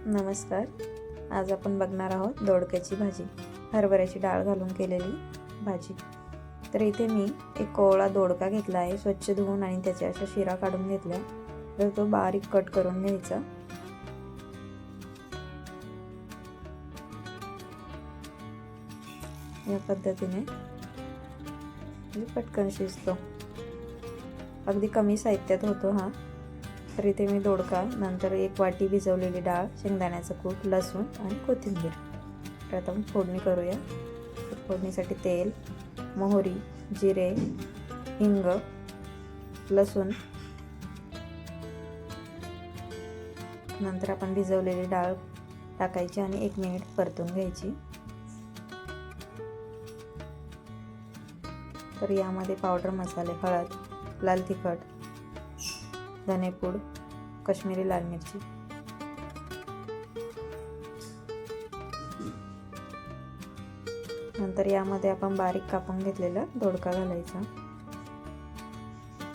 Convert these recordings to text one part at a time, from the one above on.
नमस्कार. आज आपण बघणार आहोत दोडक्याची भाजी, हरभऱ्याची डाळ घालून केलेली भाजी. तर इथे मी एक कोवळा दोडका घेतला आहे, स्वच्छ धुवून आणि त्याच्या अशा शिरा काढून घेतल्या. तर तो बारीक कट करून घ्यायचा. या पद्धतीने पटकन शिजतो. अगदी कमी साहित्यात होतो हा. तर इथे मी दोडका, नंतर 1 वाटी भिजवलेली डाळ, शेंगदाण्याचं कूट, लसूण आणि कोथिंबीर. तर आता आपण फोडणी करूया. फोडणीसाठी तेल, मोहरी, जिरे, हिंग, लसूण, नंतर आपण भिजवलेली डाळ टाकायची आणि 1 मिनिट परतून घ्यायची. तर यामध्ये पावडर मसाले, हळद, लाल तिखट, धनेपूड, काश्मीरी लाल मिरची, नंतर यामध्ये आपण बारीक कापून घेतलेला दोडका घालायचा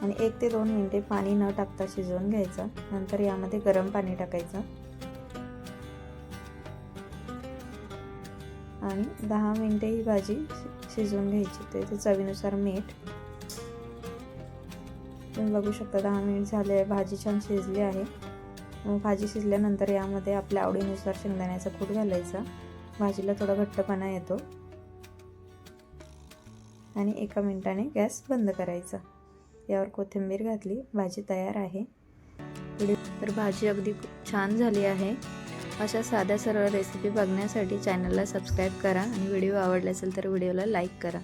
आणि 1 ते 2 मिनिटे पाणी न टाकता शिजवून घ्यायचा. नंतर यामध्ये गरम पाणी टाकायचं आणि 10 मिनिटे ही भाजी शिजवून घ्यायची. तर चवीनुसार मीठ. तुम्ही बघू शकता 10 मिनिट झाले, भाजी छान शिजली आहे. मग भाजी शिजल्यानंतर यामध्ये आपल्या आवडीनुसार शेंगदाण्याचा कूट घालायचा. भाजीला थोडा घट्टपणा येतो आणि 1 मिनिटाने गॅस बंद करायचा. यावर कोथिंबीर घातली, भाजी तयार आहे. तर भाजी अगदी छान झाली आहे. अशा साध्या सरळ रेसिपी बघण्यासाठी चॅनलला सबस्क्राईब करा आणि व्हिडिओ आवडला असेल तर व्हिडिओला लाईक करा.